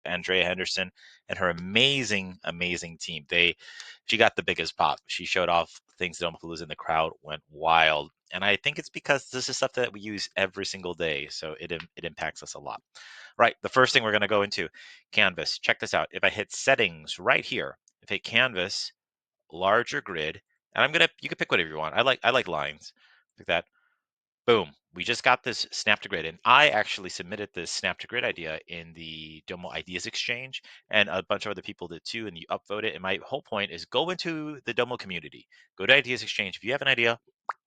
Andrea Henderson and her amazing, amazing team. She got the biggest pop. She showed off things at Domopalooza and the crowd went wild. And I think it's because this is stuff that we use every single day. So it impacts us a lot. Right. The first thing we're going to go into Canvas. Check this out. If I hit settings right here, if I hit Canvas, larger grid, and you can pick whatever you want. I like lines like that. Boom. We just got this snap to grid, and I actually submitted this snap to grid idea in the Domo Ideas Exchange, and a bunch of other people did too, and you upvote it. And my whole point is go into the Domo community, go to Ideas Exchange. If you have an idea,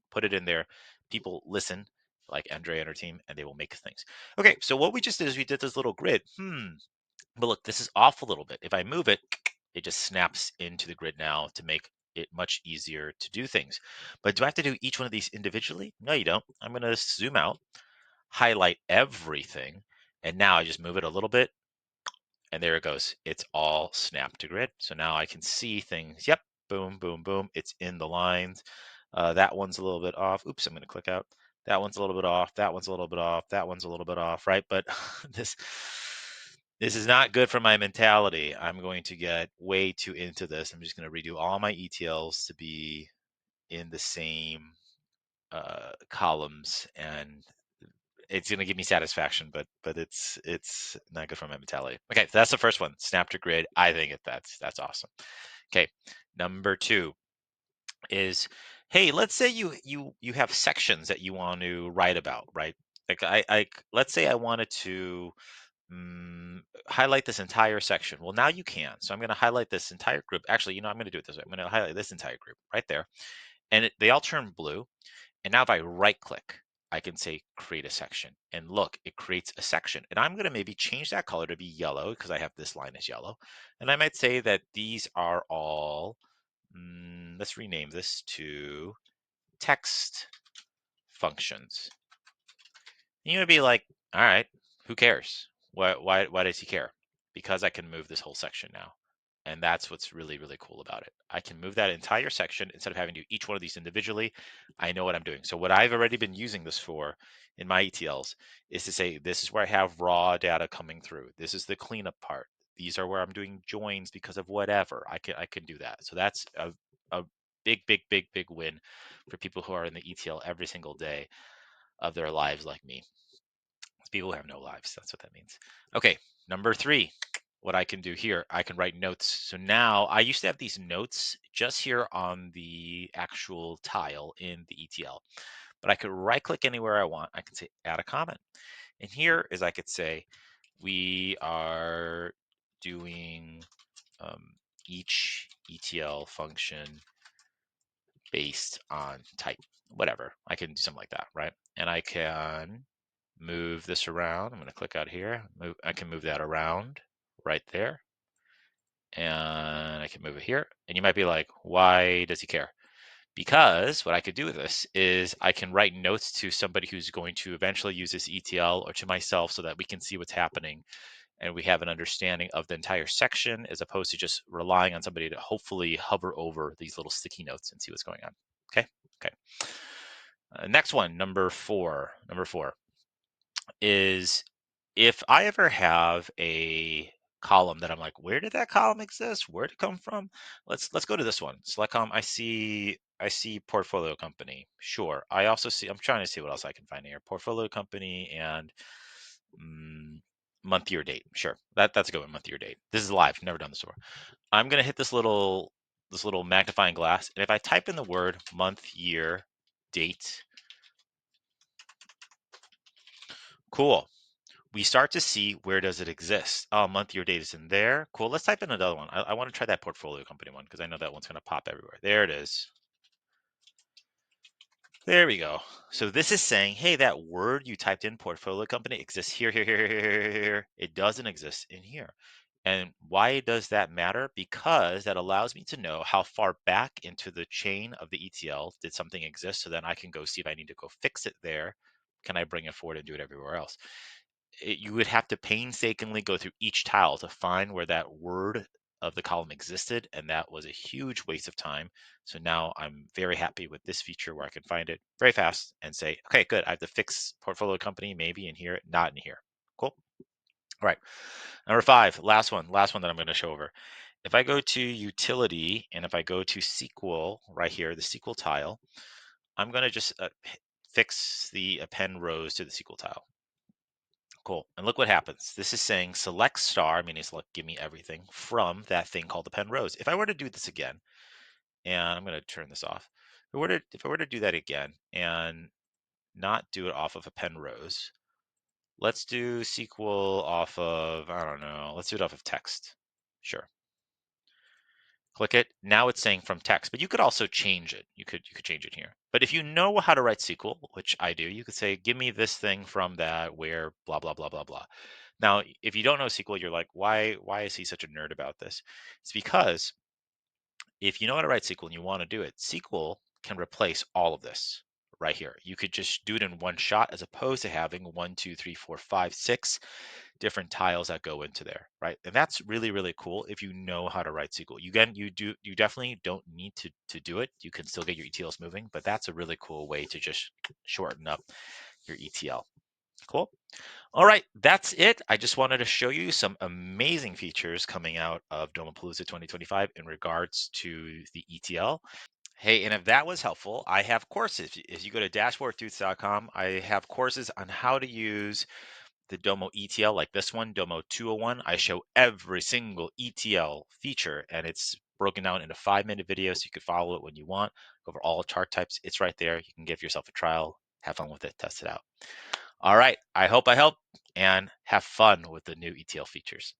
put it in there. People listen, like Andrea and her team, and they will make things. Okay, so what we just did is we did this little grid. But look, this is off a little bit. If I move it, it just snaps into the grid now to make it much easier to do things. But do I have to do each one of these individually? No, you don't. I'm going to zoom out, highlight everything, and now I just move it a little bit, and there it goes. It's all snapped to grid. So now I can see things. Yep, boom, boom, boom. It's in the lines. That one's a little bit off. Oops, I'm going to click out. That one's a little bit off. That one's a little bit off. That one's a little bit off, right? But this is not good for my mentality. I'm going to get way too into this. I'm just going to redo all my ETLs to be in the same columns, and it's going to give me satisfaction, but it's not good for my mentality. Okay, so that's the first one, snap to grid. I think that's awesome. Okay, number 2 is, hey, let's say you have sections that you want to write about, right? Like let's say I wanted to highlight this entire section. Well, now you can. So I'm going to highlight this entire group. Actually, I'm going to do it this way. I'm going to highlight this entire group right there, and they all turn blue. And now if I right click, I can say create a section, and look, it creates a section. And I'm going to maybe change that color to be yellow because I have this line as yellow. And I might say that these are all, let's rename this to text functions. And you would be like, all right, who cares? Why does he care? Because I can move this whole section now. And that's what's really, really cool about it. I can move that entire section instead of having to do each one of these individually. I know what I'm doing. So what I've already been using this for in my ETLs is to say, this is where I have raw data coming through. This is the cleanup part. These are where I'm doing joins because of whatever. I can do that. So that's a big, big, big, big win for people who are in the ETL every single day of their lives like me. People who have no lives, that's what that means. Okay, number 3, what I can do here, I can write notes. So now I used to have these notes just here on the actual tile in the ETL, but I could right click anywhere I want. I can say add a comment. And here is I could say we are doing each ETL function based on type, whatever. I can do something like that, right? And I can move this around. I'm going to click out here. I can move that around right there. And I can move it here. And you might be like, why does he care? Because what I could do with this is I can write notes to somebody who's going to eventually use this ETL, or to myself, so that we can see what's happening and we have an understanding of the entire section, as opposed to just relying on somebody to hopefully hover over these little sticky notes and see what's going on. Okay. Next one, number 4 is, if I ever have a column that I'm like, where did that column exist? Where did it come from? Let's go to this one. Select column. I see portfolio company. Sure. I also see, I'm trying to see what else I can find here. Portfolio company and month year date. Sure. That's a good one. Month year date. This is live. Never done this before. I'm gonna hit this little magnifying glass, and if I type in the word month year date, cool. We start to see, where does it exist? Oh, month year date is in there. Cool. Let's type in another one. I want to try that portfolio company one because I know that one's going to pop everywhere. There it is. There we go. So this is saying, hey, that word you typed in, portfolio company, exists here, here, here, here, here, here. It doesn't exist in here. And why does that matter? Because that allows me to know how far back into the chain of the ETL did something exist, so then I can go see if I need to go fix it there. Can I bring it forward and do it everywhere else? You would have to painstakingly go through each tile to find where that word of the column existed, and that was a huge waste of time. So now I'm very happy with this feature where I can find it very fast and say, okay, good, I have to fix portfolio company maybe in here, not in here. Cool. All right, number 5, last one that I'm going to show over. If I go to utility and if I go to SQL right here, the SQL tile, I'm going to just fix the append rows to the SQL tile. Cool. And look what happens. This is saying select star, meaning select give me everything from that thing called append rows. If I were to do this again, and I'm going to turn this off. If I were to do that again and not do it off of append rows, let's do SQL off of, I don't know, let's do it off of text. Sure. Click it. Now it's saying from text, but you could also change it. You could change it here. But if you know how to write SQL, which I do, you could say, give me this thing from that where blah, blah, blah, blah, blah. Now, if you don't know SQL, you're like, why is he such a nerd about this? It's because if you know how to write SQL and you want to do it, SQL can replace all of this right here. You could just do it in one shot as opposed to having 1, 2, 3, 4, 5, 6 different tiles that go into there, right? And that's really, really cool if you know how to write SQL. You definitely don't need to do it. You can still get your ETLs moving, but that's a really cool way to just shorten up your ETL. Cool. All right, that's it. I just wanted to show you some amazing features coming out of Domopalooza 2025 in regards to the ETL. Hey, and if that was helpful, I have courses. If you go to dashboarddudes.com, I have courses on how to use the Domo ETL like this one, Domo 201. I show every single ETL feature, and it's broken down into 5-minute videos so you can follow it when you want. Go over all chart types. It's right there. You can give yourself a trial, have fun with it, test it out. All right, I hope I helped, and have fun with the new ETL features.